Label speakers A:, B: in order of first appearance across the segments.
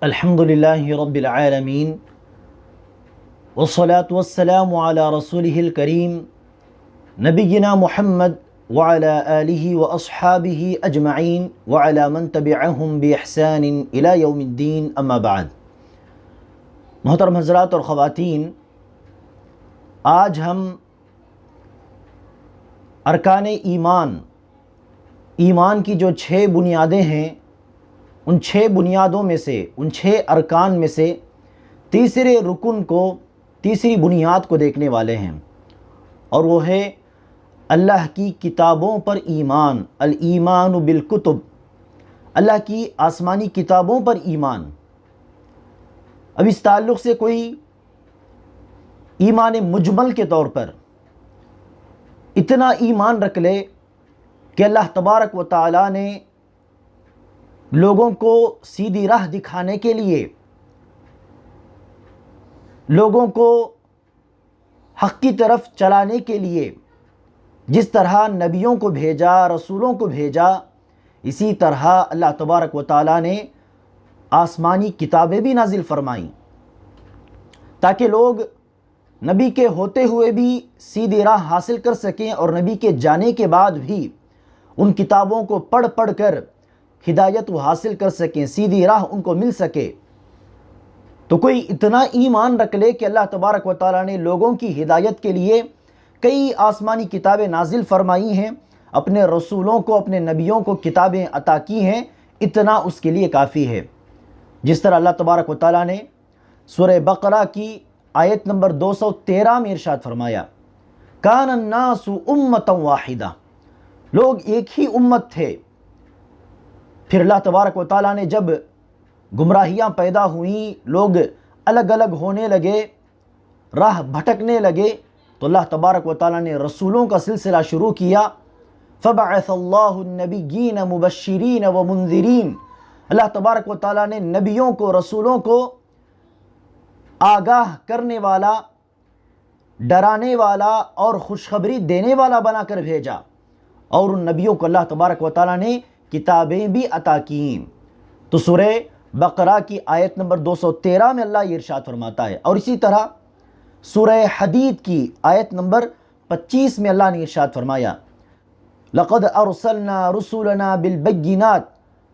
A: الحمد للہ رب العالمین والصلاة والسلام علی رسولہ الکریم نبینا محمد وعلی آلہ واصحابہ اجمعین وعلی من تبعہم بإحسان الی یوم الدین اما بعد۔ محترم حضرات اور خواتین، آج ہم ارکان ایمان کی جو 6 بنیادیں ہیں، ان 6 بنیادوں میں سے، ان 6 ارکان میں سے تیسرے رکن کو، تیسری بنیاد کو دیکھنے والے ہیں، اور وہ ہے اللہ کی کتابوں پر ایمان، الایمان بالکتب، اللہ کی آسمانی کتابوں پر ایمان۔ اب اس تعلق سے کوئی ایمان مجمل کے طور پر اتنا ایمان رکھ لے کہ اللہ تبارک و تعالی نے لوگوں کو سیدھی راہ دکھانے کے لیے، لوگوں کو حق کی طرف چلانے کے لیے جس طرح نبیوں کو بھیجا، رسولوں کو بھیجا، اسی طرح اللہ تبارک و تعالی نے آسمانی کتابیں بھی نازل فرمائیں تاکہ لوگ نبی کے ہوتے ہوئے بھی سیدھی راہ حاصل کر سکیں، اور نبی کے جانے کے بعد بھی ان کتابوں کو پڑھ پڑھ کر ہدایت وہ حاصل کر سکیں، سیدھی راہ ان کو مل سکے۔ تو کوئی اتنا ایمان رکھ لے کہ اللہ تبارک و تعالیٰ نے لوگوں کی ہدایت کے لیے کئی آسمانی کتابیں نازل فرمائی ہیں، اپنے رسولوں کو، اپنے نبیوں کو کتابیں عطا کی ہیں، اتنا اس کے لیے کافی ہے۔ جس طرح اللہ تبارک و تعالیٰ نے سورہ بقرہ کی آیت نمبر 213 میں ارشاد فرمایا، کان الناس امۃ واحدہ، لوگ ایک ہی امت تھے۔ پھر اللہ تبارک و تعالیٰ نے جب گمراہیاں پیدا ہوئیں، لوگ الگ الگ ہونے لگے، راہ بھٹکنے لگے، تو اللہ تبارک و تعالیٰ نے رسولوں کا سلسلہ شروع کیا۔ فبعث اللہ النبیین مبشرین ومنذرین، اللہ تبارک و تعالیٰ نے نبیوں کو، رسولوں کو آگاہ کرنے والا، ڈرانے والا اور خوشخبری دینے والا بنا کر بھیجا، اور ان نبیوں کو اللہ تبارک و تعالیٰ نے کتابیں بھی عطا کیں۔ تو سورہ بقرہ کی آیت نمبر 213 میں اللہ یہ ارشاد فرماتا ہے، اور اسی طرح سورہ حدید کی آیت نمبر 25 میں اللہ نے ارشاد فرمایا، لقد ارسلنا رسولنا بالبینات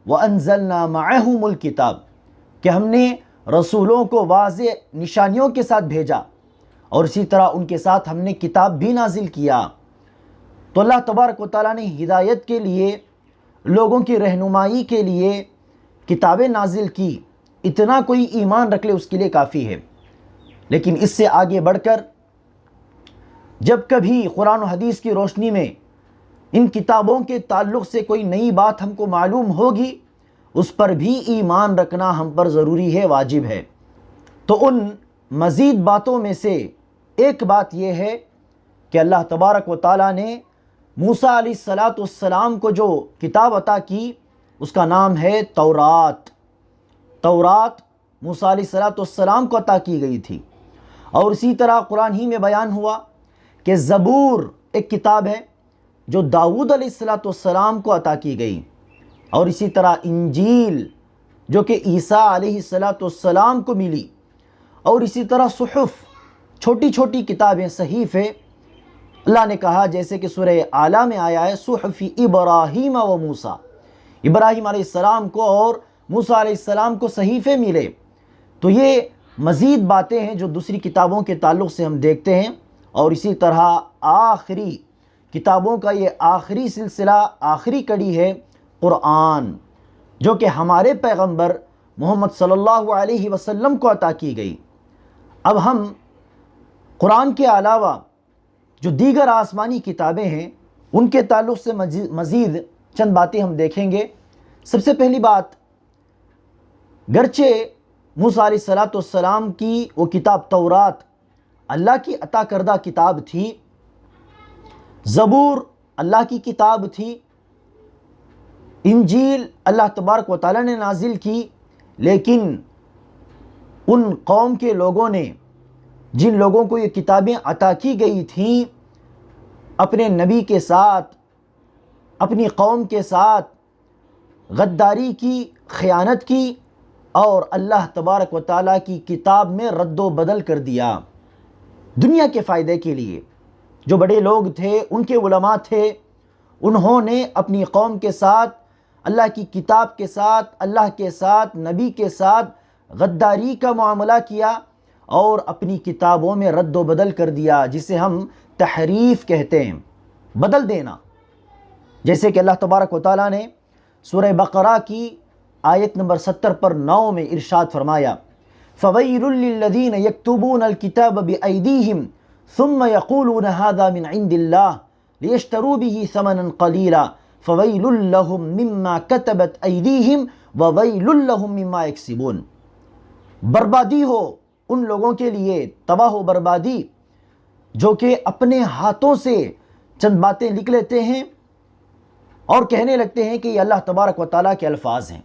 A: وانزلنا معهم الکتاب، کہ ہم نے رسولوں کو واضح نشانیوں کے ساتھ بھیجا، اور اسی طرح ان کے ساتھ ہم نے کتاب بھی نازل کیا۔ تو اللہ تبارک و تعالیٰ نے ہدایت کے لیے، لوگوں کی رہنمائی کے لیے کتابیں نازل کی، اتنا کوئی ایمان رکھ لے اس کے لیے کافی ہے۔ لیکن اس سے آگے بڑھ کر جب کبھی قرآن و حدیث کی روشنی میں ان کتابوں کے تعلق سے کوئی نئی بات ہم کو معلوم ہوگی، اس پر بھی ایمان رکھنا ہم پر ضروری ہے، واجب ہے۔ تو ان مزید باتوں میں سے ایک بات یہ ہے کہ اللہ تبارک و تعالیٰ نے موسیٰ علیہ السلام کو جو کتاب عطا کی، اس کا نام ہے تورات۔ تورات موسیٰ علیہ السلام کو عطا کی گئی تھی، اور اسی طرح قرآن ہی میں بیان ہوا کہ زبور ایک کتاب ہے جو داؤد علیہ السلام کو عطا کی گئی، اور اسی طرح انجیل جو کہ عیسیٰ علیہ السلام کو ملی، اور اسی طرح صحف، چھوٹی چھوٹی کتابیں، صحیفے۔ اللہ نے کہا جیسے کہ سورہ اعلیٰ میں آیا ہے، صحف ابراہیم و موسیٰ، ابراہیم علیہ السلام کو اور موسیٰ علیہ السلام کو صحیفے ملے۔ تو یہ مزید باتیں ہیں جو دوسری کتابوں کے تعلق سے ہم دیکھتے ہیں، اور اسی طرح آخری کتابوں کا یہ آخری سلسلہ، آخری کڑی ہے قرآن، جو کہ ہمارے پیغمبر محمد صلی اللہ علیہ وسلم کو عطا کی گئی۔ اب ہم قرآن کے علاوہ جو دیگر آسمانی کتابیں ہیں، ان کے تعلق سے مزید چند باتیں ہم دیکھیں گے۔ سب سے پہلی بات، گرچہ موسیٰ علیہ السلام کی وہ کتاب تورات اللہ کی عطا کردہ کتاب تھی، زبور اللہ کی کتاب تھی، انجیل اللہ تبارک و تعالیٰ نے نازل کی، لیکن ان قوم کے لوگوں نے، جن لوگوں کو یہ کتابیں عطا کی گئی تھیں، اپنے نبی کے ساتھ، اپنی قوم کے ساتھ غداری کی، خیانت کی، اور اللہ تبارک و تعالیٰ کی کتاب میں رد و بدل کر دیا دنیا کے فائدے کے لیے۔ جو بڑے لوگ تھے، ان کے علماء تھے، انہوں نے اپنی قوم کے ساتھ، اللہ کی کتاب کے ساتھ، اللہ کے ساتھ، نبی کے ساتھ غداری کا معاملہ کیا اور اپنی کتابوں میں رد و بدل کر دیا، جسے ہم تحریف کہتے ہیں، بدل دینا۔ جیسے کہ اللہ تبارک و تعالیٰ نے سورہ بقرہ کی آیت نمبر 70 پر 9 میں ارشاد فرمایا، فَوَيْلٌ لِّلَّذِينَ يَكْتُبُونَ الْكِتَابَ بِأَيْدِيهِمْ ثُمَّ يَقُولُونَ هَذَا مِنْ عِنْدِ اللَّهِ لِيَشْتَرُوا بِهِ ثَمَنًا قَلِيلًا فَوَيْلٌ لَّهُم مِّمَّا كَتَبَتْ أَيْدِيهِمْ وَوَيْلٌ لَّهُم مِّمَّا يَكْسِبُونَ۔ بربادی ہو ان لوگوں کے لیے، تباہ و بربادی، جو کہ اپنے ہاتھوں سے چند باتیں لکھ لیتے ہیں اور کہنے لگتے ہیں کہ یہ اللہ تبارک و تعالیٰ کے الفاظ ہیں،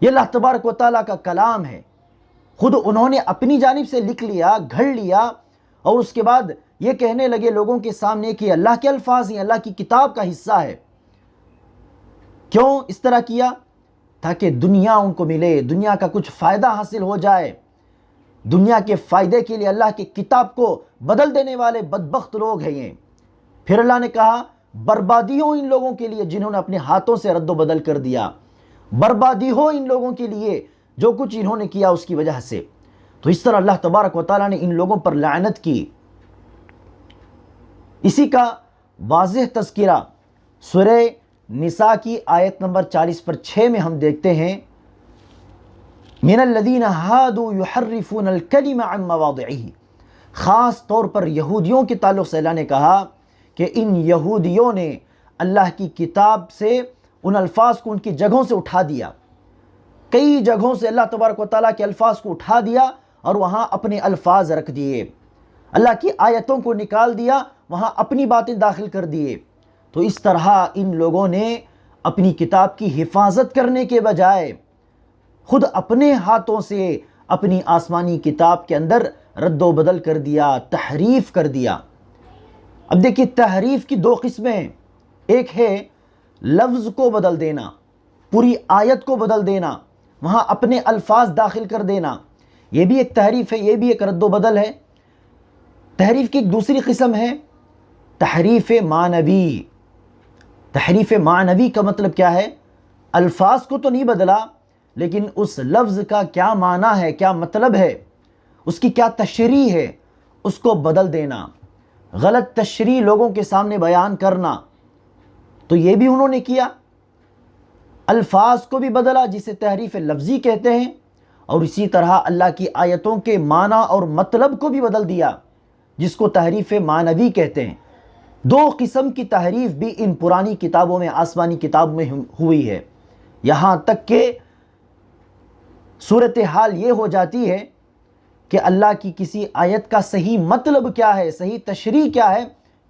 A: یہ اللہ تبارک و تعالیٰ کا کلام ہے۔ خود انہوں نے اپنی جانب سے لکھ لیا، گھڑ لیا، اور اس کے بعد یہ کہنے لگے لوگوں کے سامنے کہ اللہ کے الفاظ ہیں، اللہ کی کتاب کا حصہ ہے۔ کیوں اس طرح کیا؟ تاکہ دنیا ان کو ملے، دنیا کا کچھ فائدہ حاصل ہو جائے۔ دنیا کے فائدے کے لیے اللہ کی کتاب کو بدل دینے والے بدبخت لوگ ہیں یہ۔ پھر اللہ نے کہا بربادی ہو ان لوگوں کے لیے جنہوں نے اپنے ہاتھوں سے رد و بدل کر دیا، بربادی ہو ان لوگوں کے لیے جو کچھ انہوں نے کیا اس کی وجہ سے۔ تو اس طرح اللہ تبارک و تعالیٰ نے ان لوگوں پر لعنت کی۔ اسی کا واضح تذکرہ سورہ نساء کی آیت نمبر 40 پر 6 میں ہم دیکھتے ہیں، من الذین ہادوا یحرفون الکلم عن مواضعہ۔ خاص طور پر یہودیوں کے تعلق سے اللہ نے کہا کہ ان یہودیوں نے اللہ کی کتاب سے ان الفاظ کو ان کی جگہوں سے اٹھا دیا۔ کئی جگہوں سے اللہ تبارک و تعالیٰ کے الفاظ کو اٹھا دیا اور وہاں اپنے الفاظ رکھ دیے، اللہ کی آیتوں کو نکال دیا، وہاں اپنی باتیں داخل کر دیے۔ تو اس طرح ان لوگوں نے اپنی کتاب کی حفاظت کرنے کے بجائے خود اپنے ہاتھوں سے اپنی آسمانی کتاب کے اندر رد و بدل کر دیا، تحریف کر دیا۔ اب دیکھیے تحریف کی دو قسمیں ہیں، ایک ہے لفظ کو بدل دینا، پوری آیت کو بدل دینا، وہاں اپنے الفاظ داخل کر دینا، یہ بھی ایک تحریف ہے، یہ بھی ایک رد و بدل ہے۔ تحریف کی ایک دوسری قسم ہے تحریف معنوی۔ تحریف معنوی کا مطلب کیا ہے؟ الفاظ کو تو نہیں بدلا، لیکن اس لفظ کا کیا معنی ہے، کیا مطلب ہے، اس کی کیا تشریح ہے، اس کو بدل دینا، غلط تشریح لوگوں کے سامنے بیان کرنا۔ تو یہ بھی انہوں نے کیا، الفاظ کو بھی بدلا جسے تحریف لفظی کہتے ہیں، اور اسی طرح اللہ کی آیتوں کے معنی اور مطلب کو بھی بدل دیا جس کو تحریف معنوی کہتے ہیں۔ دو قسم کی تحریف بھی ان پرانی کتابوں میں، آسمانی کتاب میں ہوئی ہے، یہاں تک کہ صورتحال یہ ہو جاتی ہے کہ اللہ کی کسی آیت کا صحیح مطلب کیا ہے، صحیح تشریح کیا ہے،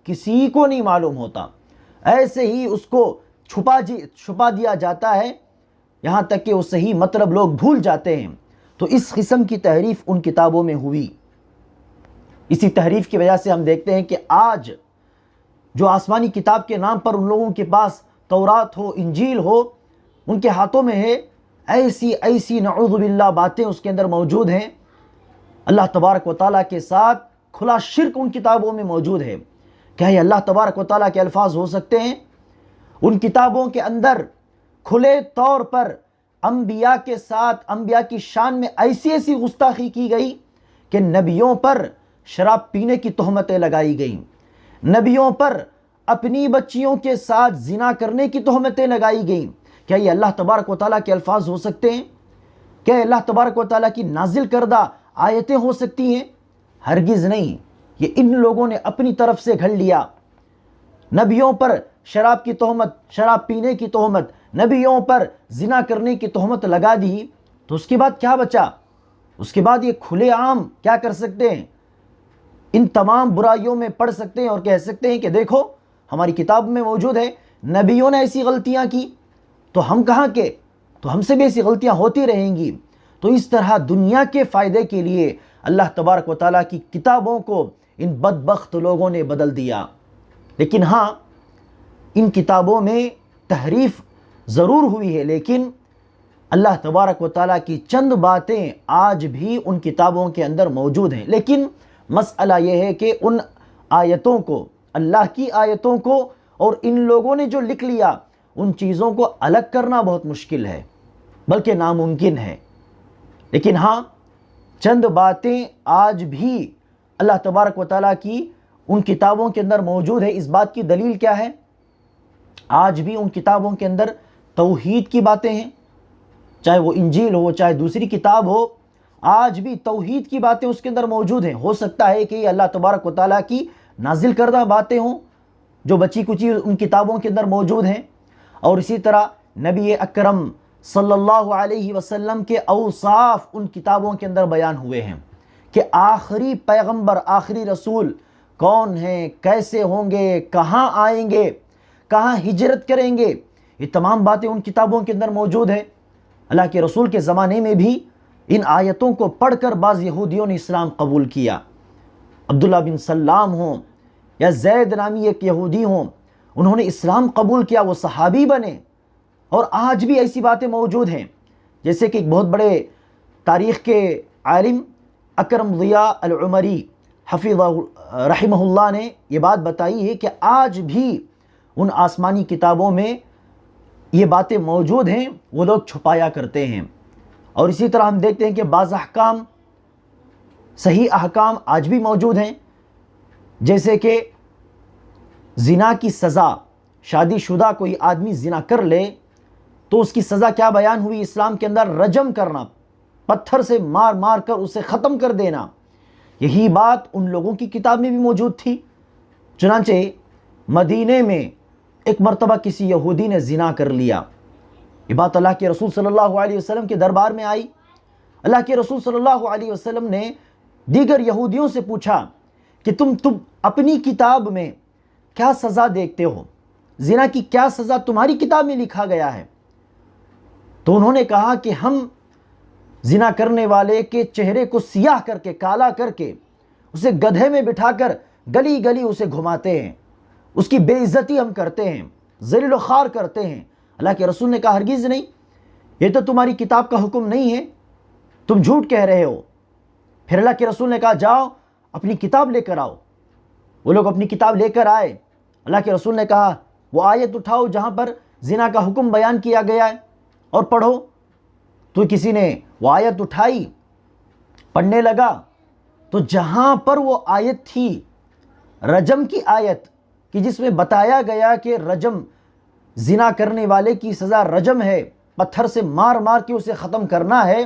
A: کسی کو نہیں معلوم ہوتا، ایسے ہی اس کو چھپا دیا جاتا ہے، یہاں تک کہ وہ صحیح مطلب لوگ بھول جاتے ہیں۔ تو اس قسم کی تحریف ان کتابوں میں ہوئی۔ اسی تحریف کی وجہ سے ہم دیکھتے ہیں کہ آج جو آسمانی کتاب کے نام پر ان لوگوں کے پاس تورات ہو، انجیل ہو، ان کے ہاتھوں میں ہے، ایسی نعوذ باللہ باتیں اس کے اندر موجود ہیں۔ اللہ تبارک و تعالیٰ کے ساتھ کھلا شرک ان کتابوں میں موجود ہے۔ کیا یہ اللہ تبارک و تعالیٰ کے الفاظ ہو سکتے ہیں؟ ان کتابوں کے اندر کھلے طور پر انبیاء کے ساتھ، انبیاء کی شان میں ایسی گستاخی کی گئی کہ نبیوں پر شراب پینے کی تہمتیں لگائی گئیں، نبیوں پر اپنی بچیوں کے ساتھ زنا کرنے کی تہمتیں لگائی گئیں۔ کیا یہ اللہ تبارک و تعالیٰ کے الفاظ ہو سکتے ہیں؟ کیا اللہ تبارک و تعالیٰ کی نازل کردہ آیتیں ہو سکتی ہیں؟ ہرگز نہیں، یہ ان لوگوں نے اپنی طرف سے گھڑ لیا۔ نبیوں پر شراب کی تہمت، شراب پینے کی تہمت، نبیوں پر زنا کرنے کی تہمت لگا دی، تو اس کے بعد کیا بچا؟ اس کے بعد یہ کھلے عام کیا کر سکتے ہیں؟ ان تمام برائیوں میں پڑھ سکتے ہیں اور کہہ سکتے ہیں کہ دیکھو ہماری کتاب میں موجود ہے، نبیوں نے ایسی غلطیاں کی، تو ہم کہاں کے؟ تو ہم سے بھی ایسی غلطیاں ہوتی رہیں گی۔ تو اس طرح دنیا کے فائدے کے لیے اللہ تبارک و تعالیٰ کی کتابوں کو ان بدبخت لوگوں نے بدل دیا۔ لیکن ہاں، ان کتابوں میں تحریف ضرور ہوئی ہے، لیکن اللہ تبارک و تعالیٰ کی چند باتیں آج بھی ان کتابوں کے اندر موجود ہیں، لیکن مسئلہ یہ ہے کہ ان آیتوں کو، اللہ کی آیتوں کو اور ان لوگوں نے جو لکھ لیا ان چیزوں کو الگ کرنا بہت مشکل ہے، بلکہ ناممکن ہے۔ لیکن ہاں، چند باتیں آج بھی اللہ تبارک و تعالیٰ کی ان کتابوں کے اندر موجود ہے۔ اس بات کی دلیل کیا ہے؟ آج بھی ان کتابوں کے اندر توحید کی باتیں ہیں، چاہے وہ انجیل ہو چاہے دوسری کتاب ہو، آج بھی توحید کی باتیں اس کے اندر موجود ہیں۔ ہو سکتا ہے کہ یہ اللہ تبارک و تعالیٰ کی نازل کردہ باتیں ہوں جو بچی کچی ان کتابوں کے اندر موجود ہیں، اور اسی طرح نبی اکرم صلی اللہ علیہ وسلم کے اوصاف ان کتابوں کے اندر بیان ہوئے ہیں کہ آخری پیغمبر، آخری رسول کون ہیں، کیسے ہوں گے، کہاں آئیں گے، کہاں ہجرت کریں گے، یہ تمام باتیں ان کتابوں کے اندر موجود ہیں۔ اللہ کے رسول کے زمانے میں بھی ان آیتوں کو پڑھ کر بعض یہودیوں نے اسلام قبول کیا۔ عبداللہ بن سلام ہوں یا زید نامی ایک یہودی ہوں، انہوں نے اسلام قبول کیا، وہ صحابی بنے۔ اور آج بھی ایسی باتیں موجود ہیں، جیسے کہ ایک بہت بڑے تاریخ کے عالم اکرم ضیاء العمری رحمہ اللہ نے یہ بات بتائی ہے کہ آج بھی ان آسمانی کتابوں میں یہ باتیں موجود ہیں، وہ لوگ چھپایا کرتے ہیں۔ اور اسی طرح ہم دیکھتے ہیں کہ بعض احکام، صحیح احکام آج بھی موجود ہیں، جیسے کہ زنا کی سزا، شادی شدہ کوئی آدمی زنا کر لے تو اس کی سزا کیا بیان ہوئی اسلام کے اندر؟ رجم کرنا، پتھر سے مار مار کر اسے ختم کر دینا۔ یہی بات ان لوگوں کی کتاب میں بھی موجود تھی۔ چنانچہ مدینے میں ایک مرتبہ کسی یہودی نے زنا کر لیا، یہ بات اللہ کے رسول صلی اللہ علیہ وسلم کے دربار میں آئی۔ اللہ کے رسول صلی اللہ علیہ وسلم نے دیگر یہودیوں سے پوچھا کہ تم اپنی کتاب میں کیا سزا دیکھتے ہو، زنا کی کیا سزا تمہاری کتاب میں لکھا گیا ہے؟ تو انہوں نے کہا کہ ہم زنا کرنے والے کے چہرے کو سیاہ کر کے، کالا کر کے، اسے گدھے میں بٹھا کر گلی گلی اسے گھماتے ہیں، اس کی بے عزتی ہم کرتے ہیں، ذلیل و خوار کرتے ہیں۔ اللہ کے رسول نے کہا ہرگز نہیں، یہ تو تمہاری کتاب کا حکم نہیں ہے، تم جھوٹ کہہ رہے ہو۔ پھر اللہ کے رسول نے کہا جاؤ اپنی کتاب لے کر آؤ۔ وہ لوگ اپنی کتاب لے کر آئے۔ اللہ کے رسول نے کہا وہ آیت اٹھاؤ جہاں پر زنا کا حکم بیان کیا گیا ہے اور پڑھو۔ تو کسی نے وہ آیت اٹھائی، پڑھنے لگا، تو جہاں پر وہ آیت تھی رجم کی آیت کہ جس میں بتایا گیا کہ رجم، زنا کرنے والے کی سزا رجم ہے، پتھر سے مار مار کے اسے ختم کرنا ہے،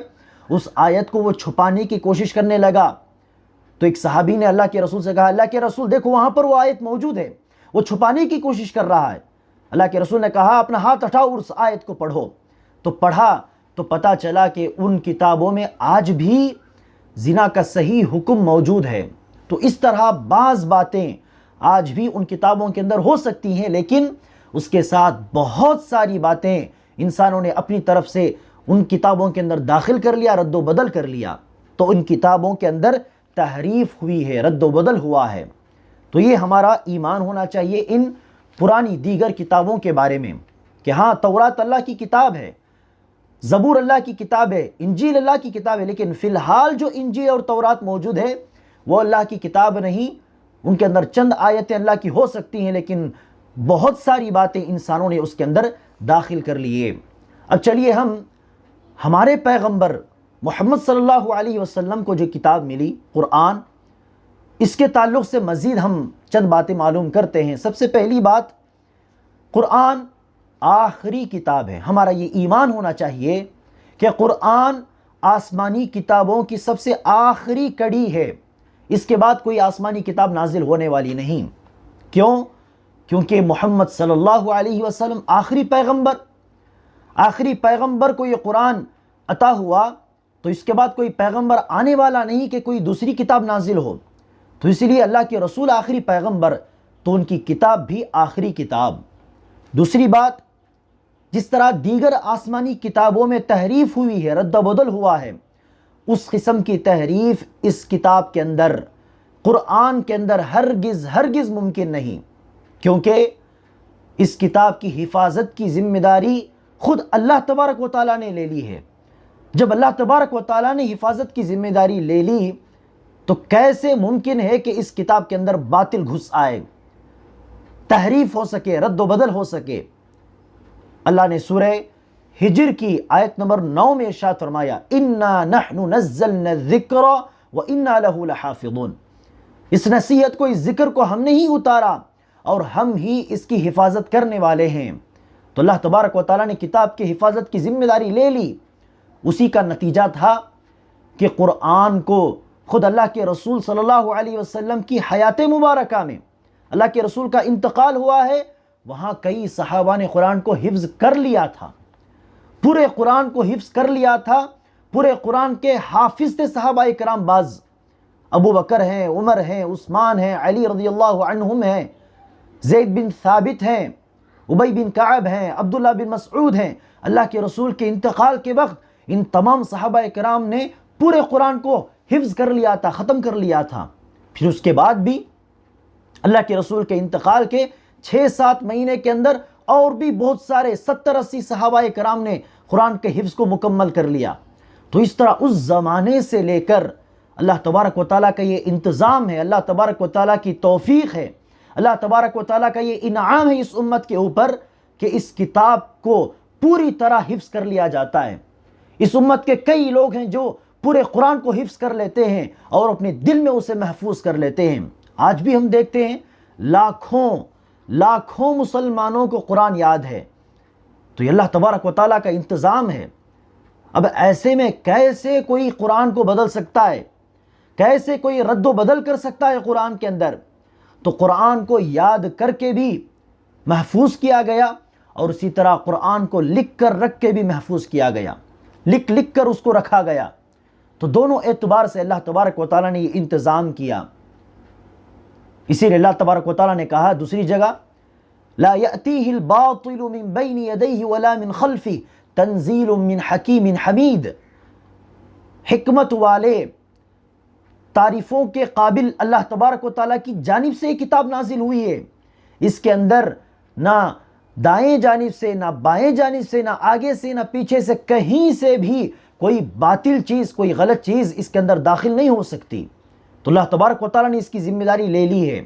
A: اس آیت کو وہ چھپانے کی کوشش کرنے لگا۔ تو ایک صحابی نے اللہ کے رسول سے کہا اللہ کے رسول دیکھو وہاں پر وہ آیت موجود ہے، وہ چھپانے کی کوشش کر رہا ہے۔ اللہ کے رسول نے کہا اپنا ہاتھ اٹھاؤ اور اس آیت کو پڑھو۔ تو پڑھا تو پتہ چلا کہ ان کتابوں میں آج بھی زنا کا صحیح حکم موجود ہے۔ تو اس طرح بعض باتیں آج بھی ان کتابوں کے اندر ہو سکتی ہیں، لیکن اس کے ساتھ بہت ساری باتیں انسانوں نے اپنی طرف سے ان کتابوں کے اندر داخل کر لیا، رد و بدل کر لیا، تو ان کتابوں کے اندر تحریف ہوئی ہے، رد و بدل ہوا ہے۔ تو یہ ہمارا ایمان ہونا چاہیے ان پرانی دیگر کتابوں کے بارے میں کہ ہاں تورات اللہ کی کتاب ہے، زبور اللہ کی کتاب ہے، انجیل اللہ کی کتاب ہے، لیکن فی الحال جو انجیل اور تورات موجود ہے وہ اللہ کی کتاب نہیں۔ ان کے اندر چند آیتیں اللہ کی ہو سکتی ہیں، لیکن بہت ساری باتیں انسانوں نے اس کے اندر داخل کر لیے۔ اب چلیے ہم ہمارے پیغمبر محمد صلی اللہ علیہ وسلم کو جو کتاب ملی قرآن، اس کے تعلق سے مزید ہم چند باتیں معلوم کرتے ہیں۔ سب سے پہلی بات، قرآن آخری کتاب ہے۔ ہمارا یہ ایمان ہونا چاہیے کہ قرآن آسمانی کتابوں کی سب سے آخری کڑی ہے، اس کے بعد کوئی آسمانی کتاب نازل ہونے والی نہیں۔ کیوں؟ کیونکہ محمد صلی اللہ علیہ وسلم آخری پیغمبر کو یہ قرآن عطا ہوا، تو اس کے بعد کوئی پیغمبر آنے والا نہیں کہ کوئی دوسری کتاب نازل ہو۔ تو اسی لیے اللہ کے رسول آخری پیغمبر، تو ان کی کتاب بھی آخری کتاب۔ دوسری بات، جس طرح دیگر آسمانی کتابوں میں تحریف ہوئی ہے، رد و بدل ہوا ہے، اس قسم کی تحریف اس کتاب کے اندر، قرآن کے اندر ہرگز ممکن نہیں، کیونکہ اس کتاب کی حفاظت کی ذمہ داری خود اللہ تبارک و تعالیٰ نے لے لی ہے۔ جب اللہ تبارک و تعالیٰ نے حفاظت کی ذمہ داری لے لی تو کیسے ممکن ہے کہ اس کتاب کے اندر باطل گھس آئے، تحریف ہو سکے، رد و بدل ہو سکے؟ اللہ نے سورہ ہجر کی آیت نمبر 9 میں ارشاد فرمایا، اِنَّا نَحْنُ نَزَّلْنَا الذِّكْرَ وَإِنَّا لَهُ لَحَافِظُونَ، اس نصیحت کو، اس ذکر کو ہم نے ہی اتارا اور ہم ہی اس کی حفاظت کرنے والے ہیں۔ تو اللہ تبارک و تعالیٰ نے کتاب کی حفاظت کی ذمہ داری لے لی۔ اسی کا نتیجہ تھا کہ قرآن کو خود اللہ کے رسول صلی اللہ علیہ وسلم کی حیات مبارکہ میں، اللہ کے رسول کا انتقال ہوا ہے، وہاں کئی صحابہ نے قرآن کو حفظ کر لیا تھا، پورے قرآن کو حفظ کر لیا تھا۔ پورے قرآن کے حافظ تھے صحابہ کرام، بعض ابو بکر ہیں، عمر ہیں، عثمان ہیں، علی رضی اللہ عنہم ہیں، زید بن ثابت ہیں، ابی بن کعب ہیں، عبداللہ بن مسعود ہیں۔ اللہ کے رسول کے انتقال کے وقت ان تمام صحابہ کرام نے پورے قرآن کو حفظ کر لیا تھا، ختم کر لیا تھا۔ پھر اس کے بعد بھی اللہ کے رسول کے انتقال کے 6-7 مہینے کے اندر اور بھی بہت سارے 70-80 صحابہ کرام نے قرآن کے حفظ کو مکمل کر لیا۔ تو اس طرح اس زمانے سے لے کر اللہ تبارک و تعالیٰ کا یہ انتظام ہے، اللہ تبارک و تعالیٰ کی توفیق ہے، اللہ تبارک و تعالیٰ کا یہ انعام ہے اس امت کے اوپر کہ اس کتاب کو پوری طرح حفظ کر لیا جاتا ہے۔ اس امت کے کئی لوگ ہیں جو پورے قرآن کو حفظ کر لیتے ہیں اور اپنے دل میں اسے محفوظ کر لیتے ہیں۔ آج بھی ہم دیکھتے ہیں لاکھوں مسلمانوں کو قرآن یاد ہے۔ تو یہ اللہ تبارک و تعالیٰ کا انتظام ہے۔ اب ایسے میں کیسے کوئی قرآن کو بدل سکتا ہے؟ کیسے کوئی رد و بدل کر سکتا ہے قرآن کے اندر؟ تو قرآن کو یاد کر کے بھی محفوظ کیا گیا اور اسی طرح قرآن کو لکھ کر رکھ کے بھی محفوظ کیا گیا، لکھ کر اس کو رکھا گیا۔ تو دونوں اعتبار سے اللہ تبارک و تعالیٰ نے یہ انتظام کیا۔ اسی لیے اللہ تبارک و تعالیٰ نے کہا دوسری جگہ، لا يأتيه الباطل من بين يديه ولا من خلفه تنزيل من حکیم حمید، حکمت والے، تعریفوں کے قابل اللہ تبارک و تعالیٰ کی جانب سے یہ کتاب نازل ہوئی ہے۔ اس کے اندر نہ دائیں جانب سے، نہ بائیں جانب سے، نہ آگے سے، نہ پیچھے سے، کہیں سے بھی کوئی باطل چیز، کوئی غلط چیز اس کے اندر داخل نہیں ہو سکتی۔ تو اللہ تبارک و تعالیٰ نے اس کی ذمہ داری لے لی ہے۔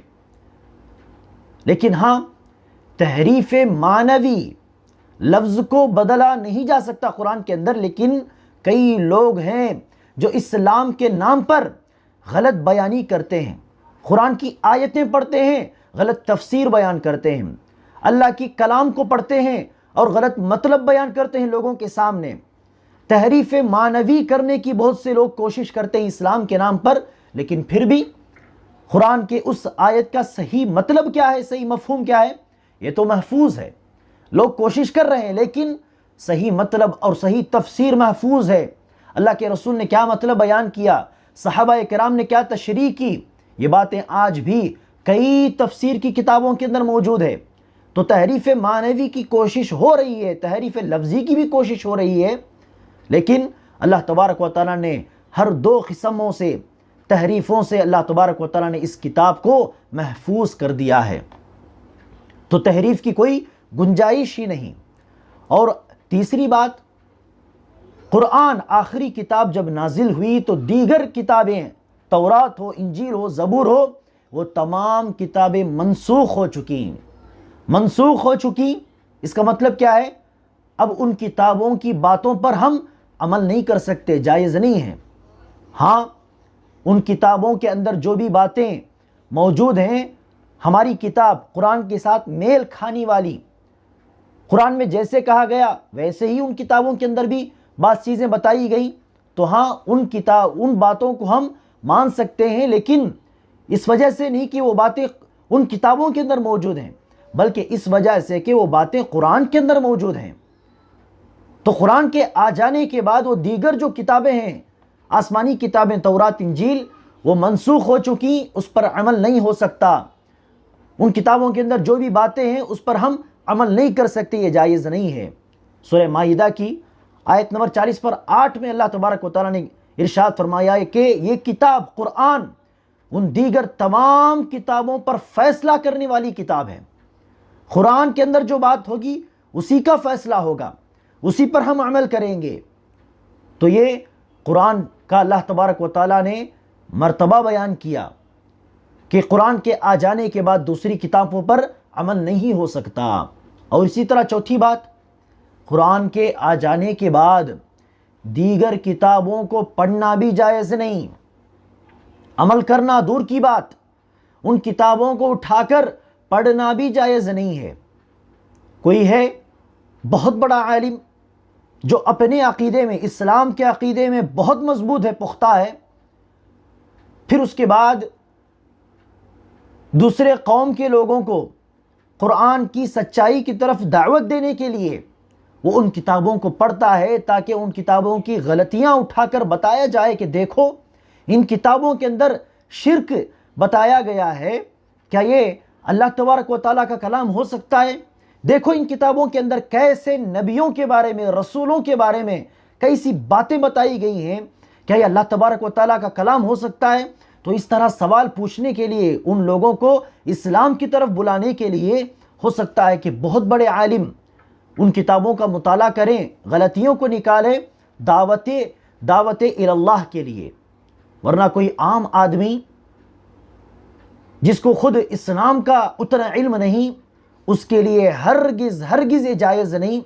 A: لیکن ہاں، تحریف معنوی، لفظ کو بدلا نہیں جا سکتا قرآن کے اندر، لیکن کئی لوگ ہیں جو اسلام کے نام پر غلط بیانی کرتے ہیں، قرآن کی آیتیں پڑھتے ہیں، غلط تفسیر بیان کرتے ہیں، اللہ کی کلام کو پڑھتے ہیں اور غلط مطلب بیان کرتے ہیں لوگوں کے سامنے۔ تحریف معنوی کرنے کی بہت سے لوگ کوشش کرتے ہیں اسلام کے نام پر، لیکن پھر بھی قرآن کے اس آیت کا صحیح مطلب کیا ہے، صحیح مفہوم کیا ہے، یہ تو محفوظ ہے۔ لوگ کوشش کر رہے ہیں لیکن صحیح مطلب اور صحیح تفسیر محفوظ ہے۔ اللہ کے رسول نے کیا مطلب بیان کیا، صحابہ کرام نے کیا تشریح کی، یہ باتیں آج بھی کئی تفسیر کی کتابوں کے اندر موجود ہے۔ تو تحریف معنوی کی کوشش ہو رہی ہے، تحریف لفظی کی بھی کوشش ہو رہی ہے، لیکن اللہ تبارک و تعالیٰ نے ہر دو قسموں سے، تحریفوں سے اللہ تبارک و تعالیٰ نے اس کتاب کو محفوظ کر دیا ہے۔ تو تحریف کی کوئی گنجائش ہی نہیں۔ اور تیسری بات، قرآن آخری کتاب جب نازل ہوئی تو دیگر کتابیں، تورات ہو، انجیل ہو، زبور ہو، وہ تمام کتابیں منسوخ ہو چکی، منسوخ ہو چکی۔ اس کا مطلب کیا ہے؟ اب ان کتابوں کی باتوں پر ہم عمل نہیں کر سکتے، جائز نہیں ہے۔ ہاں، ان کتابوں کے اندر جو بھی باتیں موجود ہیں، ہماری کتاب قرآن کے ساتھ میل کھانے والی، قرآن میں جیسے کہا گیا ویسے ہی ان کتابوں کے اندر بھی بعض چیزیں بتائی گئیں، تو ہاں ان باتوں کو ہم مان سکتے ہیں، لیکن اس وجہ سے نہیں کہ وہ باتیں ان کتابوں کے اندر موجود ہیں، بلکہ اس وجہ سے کہ وہ باتیں قرآن کے اندر موجود ہیں۔ تو قرآن کے آ جانے کے بعد وہ دیگر جو کتابیں ہیں، آسمانی کتابیں، تورات، انجیل، وہ منسوخ ہو چکی، اس پر عمل نہیں ہو سکتا۔ ان کتابوں کے اندر جو بھی باتیں ہیں اس پر ہم عمل نہیں کر سکتے، یہ جائز نہیں ہے۔ سورہ مائدہ کی آیت نمبر 40 پر 8 میں اللہ تبارک و تعالیٰ نے ارشاد فرمایا ہے کہ یہ کتاب قرآن ان دیگر تمام کتابوں پر فیصلہ کرنے والی کتاب ہے۔ قرآن کے اندر جو بات ہوگی اسی کا فیصلہ ہوگا۔ اسی پر ہم عمل کریں گے۔ تو یہ قرآن کا اللہ تبارک و تعالیٰ نے مرتبہ بیان کیا کہ قرآن کے آ جانے کے بعد دوسری کتابوں پر عمل نہیں ہو سکتا۔ اور اسی طرح چوتھی بات، قرآن کے آ جانے کے بعد دیگر کتابوں کو پڑھنا بھی جائز نہیں، عمل کرنا دور کی بات، ان کتابوں کو اٹھا کر پڑھنا بھی جائز نہیں ہے۔ کوئی ہے بہت بڑا عالم جو اپنے عقیدے میں، اسلام کے عقیدے میں بہت مضبوط ہے، پختہ ہے، پھر اس کے بعد دوسرے قوم کے لوگوں کو قرآن کی سچائی کی طرف دعوت دینے کے لیے وہ ان کتابوں کو پڑھتا ہے تاکہ ان کتابوں کی غلطیاں اٹھا کر بتایا جائے کہ دیکھو ان کتابوں کے اندر شرک بتایا گیا ہے، کیا یہ اللہ تبارک و تعالیٰ کا کلام ہو سکتا ہے؟ دیکھو ان کتابوں کے اندر کیسے نبیوں کے بارے میں، رسولوں کے بارے میں کیسی باتیں بتائی گئی ہیں، کیا یہ اللہ تبارک و تعالیٰ کا کلام ہو سکتا ہے؟ تو اس طرح سوال پوچھنے کے لیے، ان لوگوں کو اسلام کی طرف بلانے کے لیے ہو سکتا ہے کہ بہت بڑے عالم ان کتابوں کا مطالعہ کریں، غلطیوں کو نکالیں، دعوت اللہ کے لیے۔ ورنہ کوئی عام آدمی جس کو خود اسلام کا اتنا علم نہیں، اس کے لیے ہرگز یہ جائز نہیں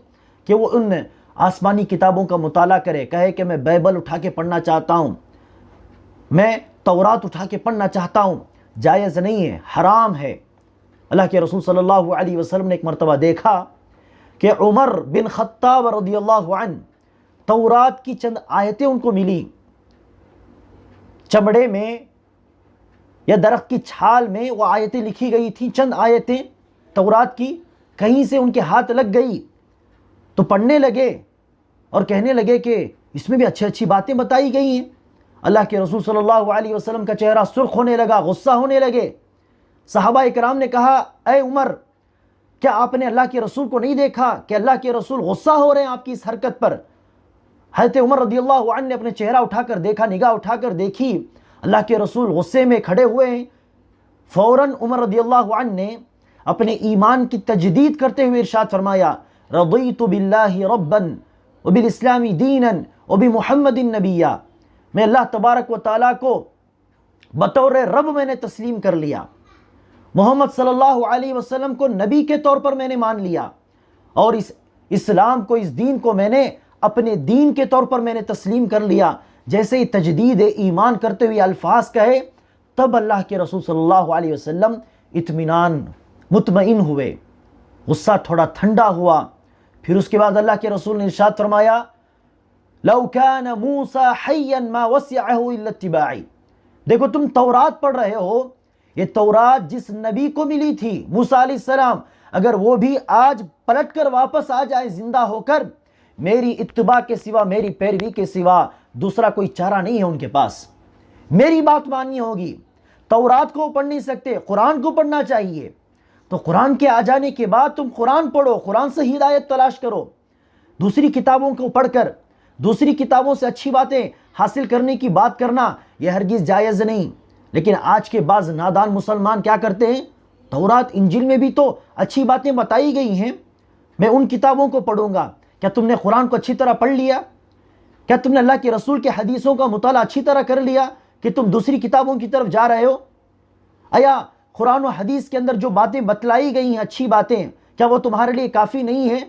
A: کہ وہ ان آسمانی کتابوں کا مطالعہ کرے، کہے کہ میں بائبل اٹھا کے پڑھنا چاہتا ہوں، میں تورات اٹھا کے پڑھنا چاہتا ہوں۔ جائز نہیں ہے، حرام ہے۔ اللہ کے رسول صلی اللہ علیہ وسلم نے ایک مرتبہ دیکھا کہ عمر بن خطاب رضی اللہ عنہ، تورات کی چند آیتیں ان کو ملی، چمڑے میں یا درخت کی چھال میں وہ آیتیں لکھی گئی تھیں، چند آیتیں تورات کی، کہیں سے ان کے ہاتھ لگ گئی تو پڑھنے لگے اور کہنے لگے کہ اس میں بھی اچھی باتیں بتائی گئی ہیں۔ اللہ کے رسول صلی اللہ علیہ وسلم کا چہرہ سرخ ہونے لگا، غصہ ہونے لگے۔ صحابہ اکرام نے کہا، اے عمر، کیا آپ نے اللہ کے رسول کو نہیں دیکھا کہ اللہ کے رسول غصہ ہو رہے ہیں آپ کی اس حرکت پر؟ حضرت عمر رضی اللہ عنہ نے اپنے چہرہ اٹھا کر دیکھا، نگاہ اٹھا کر دیکھی، اللہ کے رسول غصے میں کھڑے ہوئے ہیں۔ فوراً عمر رضی اللہ عنہ نے اپنے ایمان کی تجدید کرتے ہوئے ارشاد فرمایا، رضیت باللہ ربا وبالاسلام دینا وبمحمد نبیا، میں اللہ تبارک و تعالیٰ کو بطور رب میں نے تسلیم کر لیا، محمد صلی اللہ علیہ وسلم کو نبی کے طور پر میں نے مان لیا، اور اس اسلام کو، اس دین کو میں نے اپنے دین کے طور پر میں نے تسلیم کر لیا۔ جیسے ہی تجدید ایمان کرتے ہوئے الفاظ کہے، تب اللہ کے رسول صلی اللہ علیہ وسلم اطمینان، مطمئن ہوئے، غصہ تھوڑا ٹھنڈا ہوا۔ پھر اس کے بعد اللہ کے رسول نے ارشاد فرمایا، لو كان موسیٰ حیا ما وسعه الا اتباعی، دیکھو تم تورات پڑھ رہے ہو، یہ تورات جس نبی کو ملی تھی، موسیٰ علیہ السلام، اگر وہ بھی آج پلٹ کر واپس آ جائے زندہ ہو کر، میری اتباع کے سوا، میری پیروی کے سوا دوسرا کوئی چارہ نہیں ہے ان کے پاس، میری بات ماننی ہوگی۔ تورات کو پڑھ نہیں سکتے، قرآن کو پڑھنا چاہیے۔ تو قرآن کے آ جانے کے بعد تم قرآن پڑھو، قرآن سے ہدایت تلاش کرو۔ دوسری کتابوں کو پڑھ کر، دوسری کتابوں سے اچھی باتیں حاصل کرنے کی بات کرنا یہ ہرگز جائز نہیں۔ لیکن آج کے بعض نادان مسلمان کیا کرتے ہیں، تورات انجیل میں بھی تو اچھی باتیں بتائی گئی ہیں، میں ان کتابوں کو پڑھوں گا۔ کیا تم نے قرآن کو اچھی طرح پڑھ لیا؟ کیا تم نے اللہ کے رسول کے حدیثوں کا مطالعہ اچھی طرح کر لیا کہ تم دوسری کتابوں کی طرف جا رہے ہو؟ آیا قرآن و حدیث کے اندر جو باتیں بتلائی گئی ہیں، اچھی باتیں، کیا وہ تمہارے لیے کافی نہیں ہیں؟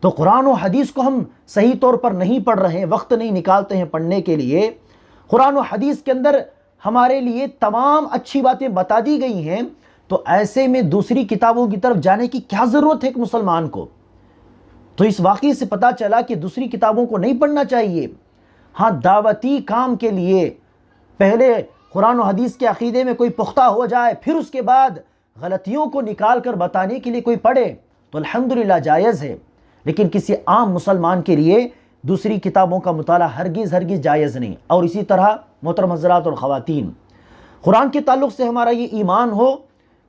A: تو قرآن و حدیث کو ہم صحیح طور پر نہیں پڑھ رہے ہیں، وقت نہیں نکالتے ہیں پڑھنے کے لیے۔ قرآن و حدیث کے اندر ہمارے لیے تمام اچھی باتیں بتا دی گئی ہیں، تو ایسے میں دوسری کتابوں کی طرف جانے کی کیا ضرورت ہے ایک مسلمان کو؟ تو اس واقعے سے پتہ چلا کہ دوسری کتابوں کو نہیں پڑھنا چاہیے۔ ہاں، دعوتی کام کے لیے پہلے قرآن و حدیث کے عقیدے میں کوئی پختہ ہو جائے، پھر اس کے بعد غلطیوں کو نکال کر بتانے کے لیے کوئی پڑھے تو الحمدللہ جائز ہے، لیکن کسی عام مسلمان کے لیے دوسری کتابوں کا مطالعہ ہرگز جائز نہیں۔ اور اسی طرح محترم حضرات اور خواتین، قرآن کے تعلق سے ہمارا یہ ایمان ہو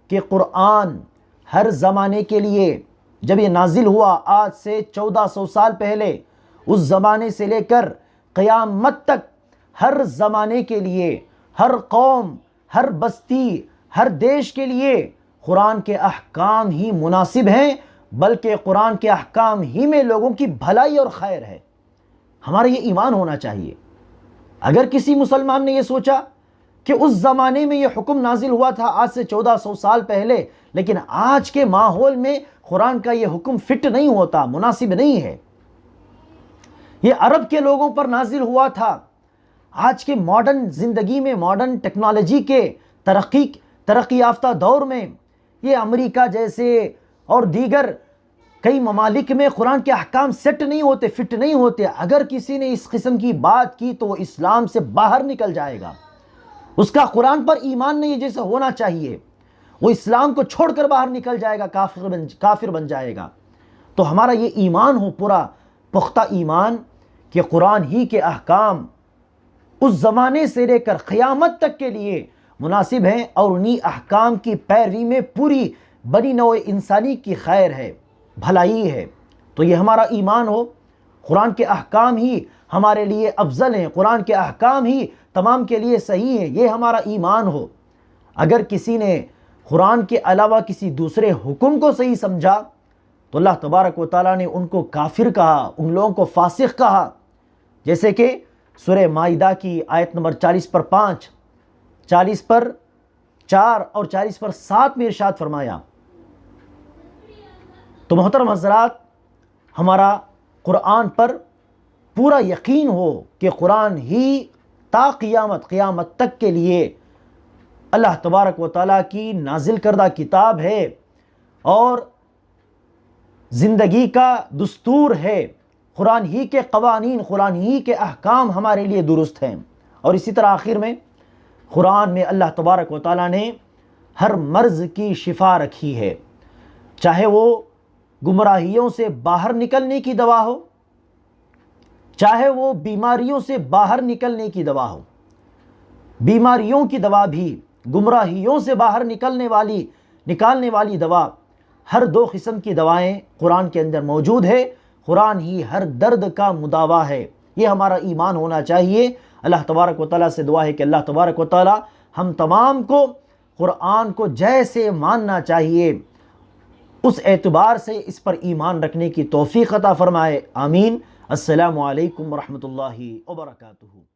A: کہ قرآن ہر زمانے کے لیے، جب یہ نازل ہوا آج سے 1400 سال پہلے، اس زمانے سے لے کر قیامت تک ہر زمانے کے لیے، ہر قوم، ہر بستی، ہر دیش کے لیے قرآن کے احکام ہی مناسب ہیں، بلکہ قرآن کے احکام ہی میں لوگوں کی بھلائی اور خیر ہے۔ ہمارا یہ ایمان ہونا چاہیے۔ اگر کسی مسلمان نے یہ سوچا کہ اس زمانے میں یہ حکم نازل ہوا تھا آج سے 1400 سال پہلے، لیکن آج کے ماحول میں قرآن کا یہ حکم فٹ نہیں ہوتا، مناسب نہیں ہے، یہ عرب کے لوگوں پر نازل ہوا تھا، آج کے ماڈرن زندگی میں، ماڈرن ٹیکنالوجی کے ترقی یافتہ دور میں یہ امریکہ جیسے اور دیگر کئی ممالک میں قرآن کے احکام سیٹ نہیں ہوتے، فٹ نہیں ہوتے۔ اگر کسی نے اس قسم کی بات کی تو وہ اسلام سے باہر نکل جائے گا، اس کا قرآن پر ایمان نہیں جیسے ہونا چاہیے، وہ اسلام کو چھوڑ کر باہر نکل جائے گا، کافر بن جائے گا۔ تو ہمارا یہ ایمان ہو، پورا پختہ ایمان، کہ قرآن ہی کے احکام اس زمانے سے لے کر قیامت تک کے لیے مناسب ہیں، اور انہی احکام کی پیروی میں پوری بنی نوع انسانی کی خیر ہے، بھلائی ہے۔ تو یہ ہمارا ایمان ہو، قرآن کے احکام ہی ہمارے لیے افضل ہیں، قرآن کے احکام ہی تمام کے لیے صحیح ہیں، یہ ہمارا ایمان ہو۔ اگر کسی نے قرآن کے علاوہ کسی دوسرے حکم کو صحیح سمجھا تو اللہ تبارک و تعالیٰ نے ان کو کافر کہا، ان لوگوں کو فاسق کہا، جیسے کہ سورہ مائدہ کی آیت نمبر 40 پر 5، 40 پر 4 اور 40 پر 7 میں ارشاد فرمایا۔ تو محترم حضرات، ہمارا قرآن پر پورا یقین ہو کہ قرآن ہی تا قیامت تک کے لیے اللہ تبارک و تعالیٰ کی نازل کردہ کتاب ہے اور زندگی کا دستور ہے۔ قرآن ہی کے قوانین، قرآن ہی کے احکام ہمارے لیے درست ہیں۔ اور اسی طرح آخر میں قرآن میں اللہ تبارک و تعالیٰ نے ہر مرض کی شفا رکھی ہے، چاہے وہ گمراہیوں سے باہر نکلنے کی دوا ہو، چاہے وہ بیماریوں سے باہر نکلنے کی دوا ہو۔ بیماریوں کی دوا بھی، گمراہیوں سے باہر نکالنے والی دوا، ہر دو قسم کی دوائیں قرآن کے اندر موجود ہے۔ قرآن ہی ہر درد کا مداوا ہے، یہ ہمارا ایمان ہونا چاہیے۔ اللہ تبارک و تعالیٰ سے دعا ہے کہ اللہ تبارک و تعالیٰ ہم تمام کو قرآن کو جیسے ماننا چاہیے اس اعتبار سے اس پر ایمان رکھنے کی توفیق عطا فرمائے، آمین۔ السلام علیکم ورحمۃ اللہ وبرکاتہ۔